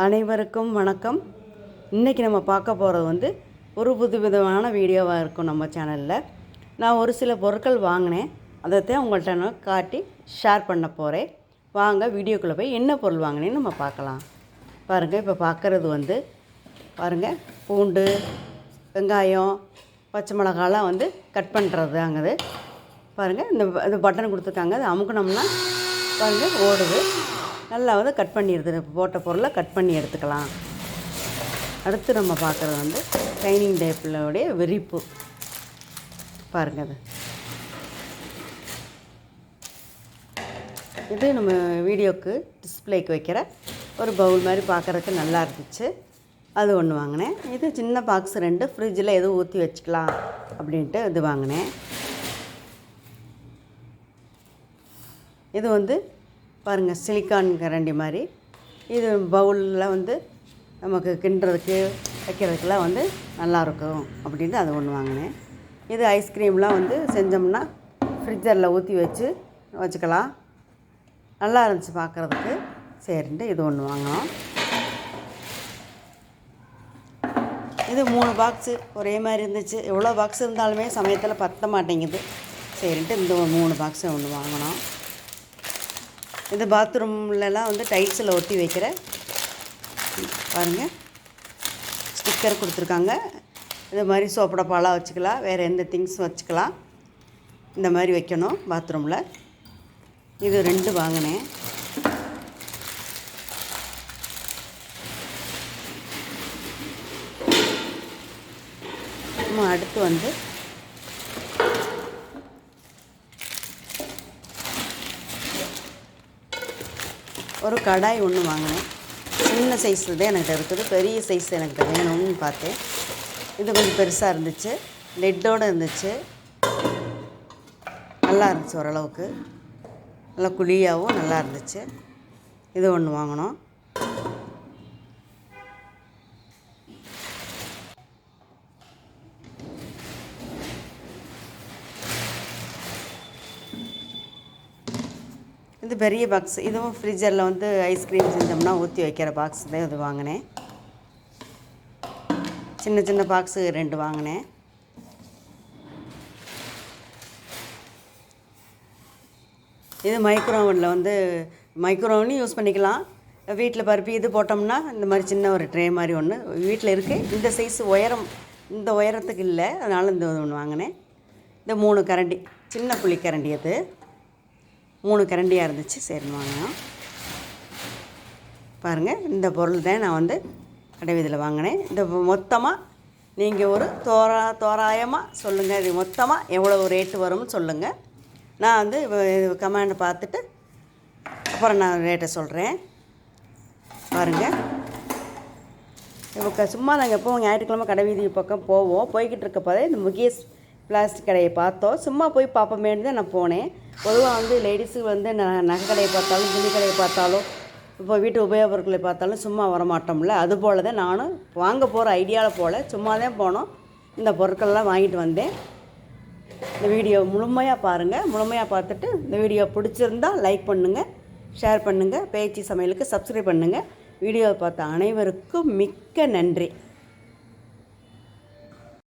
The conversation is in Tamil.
அனைவருக்கும் வணக்கம். இன்றைக்கி நம்ம பார்க்க போகிறது வந்து ஒரு புதுவிதமான வீடியோவாக இருக்கும். நம்ம சேனலில் நான் ஒரு சில பொருட்கள் வாங்கினேன், அதைத்தான் உங்கள்கிட்ட நான் காட்டி ஷேர் பண்ண போகிறேன். வாங்க வீடியோக்குள்ளே போய் என்ன பொருள் வாங்கினேன்னு நம்ம பார்க்கலாம். பாருங்கள், இப்போ பார்க்குறது வந்து பாருங்கள், பூண்டு, வெங்காயம், பச்சை மிளகாலாம் வந்து கட் பண்ணுறது அங்கே பாருங்கள். இந்த பட்டன் கொடுத்துருக்காங்க, அது அமுக்கணும்னா பாருங்கள் ஓடுது. நல்லா வந்து கட் பண்ணிடுது. போட்ட பொருளை கட் பண்ணி எடுத்துக்கலாம். அடுத்து நம்ம பார்க்குறது வந்து டைனிங் டேபிளோடைய விரிப்பு பாருங்கள். இது நம்ம வீடியோக்கு டிஸ்பிளேக்கு வைக்கிற ஒரு பவுல் மாதிரி பார்க்குறதுக்கு நல்லா இருந்துச்சு. அது ஒன்று வாங்கினேன். இது சின்ன பாக்ஸ் 2 ஃப்ரிட்ஜில் எதுவும் ஊற்றி வச்சுக்கலாம் அப்படின்ட்டு இது வாங்கினேன். இது வந்து பாருங்கள், சிலிக்கான் கரண்டி மாதிரி. இது பவுலில் வந்து நமக்கு கிண்டுறதுக்கு வைக்கிறதுக்கெலாம் வந்து நல்லாயிருக்கும் அப்படின்ட்டு அது ஒன்று வாங்கினேன். இது ஐஸ்கிரீம்லாம் வந்து செஞ்சோம்னா ஃப்ரிட்ஜரில் ஊற்றி வச்சுக்கலாம். நல்லா இருந்துச்சு பார்க்குறதுக்கு. சரின்ட்டு இது ஒன்று வாங்கினோம். இது 3 பாக்ஸு ஒரே மாதிரி இருந்துச்சு. எவ்வளோ பாக்ஸ் இருந்தாலுமே சமயத்தில் பத்த மாட்டேங்குது. சரின்ட்டு இந்த 3 பாக்ஸு ஒன்று வாங்கினோம். இது பாத்ரூம்லலாம் வந்து டைல்ஸில் ஒட்டி வைக்கிற பாருங்கள், ஸ்டிக்கர் கொடுத்துருக்காங்க. இது மாதிரி சோப்பு டப்பாலாம் வச்சுக்கலாம், வேறு எந்த திங்ஸ் வச்சுக்கலாம். இந்த மாதிரி வைக்கணும் பாத்ரூமில். இது 2 வாங்கினேன். அடுத்து வந்து ஒரு கடாய் ஒன்று வாங்கினேன். சின்ன சைஸ் தான் என்கிட்ட இருக்குது, பெரிய சைஸ் எனக்கு வேணும்னு பார்த்தேன். இது கொஞ்சம் பெருசாக இருந்துச்சு, லெட்டோடு இருந்துச்சு. நல்லா இருந்துச்சு, ஓரளவுக்கு நல்லா குழியாகவும் நல்லா இருந்துச்சு. இது ஒன்று வாங்கினோம். இது பெரிய பாக்ஸ். இதுவும் ஃப்ரிட்ஜரில் வந்து ஐஸ்கிரீம் செஞ்சோம்னா ஊற்றி வைக்கிற பாக்ஸ் தான் இது வாங்கினேன். சின்ன சின்ன பாக்ஸு 2 வாங்கினேன். இது மைக்ரோவனில் வந்து மைக்ரோவனையும் யூஸ் பண்ணிக்கலாம். வீட்டில் பருப்பி இது போட்டோம்னா இந்த மாதிரி சின்ன ஒரு ட்ரே மாதிரி ஒன்று வீட்டில் இருக்குது. இந்த சைஸ் உயரம் இந்த உயரத்துக்கு இல்லை, அதனால் இந்த ஒன்று வாங்கினேன். இந்த 3 கரண்டி, சின்ன புளி கரண்டி, அது 3 கரண்டியாக இருந்துச்சு. சரின்னு வாங்கினோம். பாருங்கள், இந்த பொருள் தான் நான் வந்து கடைவீதியில் வாங்கினேன். இந்த மொத்தமாக நீங்கள் ஒரு தோராயமாக சொல்லுங்கள், இது மொத்தமாக எவ்வளோ ரேட்டு வரும்னு சொல்லுங்கள். நான் வந்து கமெண்ட் பார்த்துட்டு அப்புறம் நான் ரேட்டை சொல்கிறேன். பாருங்கள், இப்போ சும்மா நாங்கள் எப்போவும் ஞாயிற்றுக்கிழமை கடைவீதி பக்கம் போய்கிட்டு இருக்கப்போதே இந்த முகேஷ் பிளாஸ்டிக் கடையை பார்த்தோம். சும்மா போய் பார்ப்போமேன்னு தான் நான் போனேன். பொதுவாக வந்து லேடிஸுக்கு வந்து நகை கடையை பார்த்தாலும் துணி கடையை பார்த்தாலும் இப்போ வீட்டு உபயோக பொருட்களை பார்த்தாலும் சும்மா வரமாட்டோம்ல. அதுபோல் தான் நானும் வாங்க போகிற ஐடியாவில் போல் சும்மா தான் போனோம். இந்த பொருட்கள்லாம் வாங்கிட்டு வந்தேன். இந்த வீடியோ முழுமையாக பாருங்கள். முழுமையாக பார்த்துட்டு இந்த வீடியோ பிடிச்சிருந்தால் லைக் பண்ணுங்கள், ஷேர் பண்ணுங்கள், பேச்சு சமையலுக்கு சப்ஸ்கிரைப் பண்ணுங்கள். வீடியோவை பார்த்த அனைவருக்கும் மிக்க நன்றி.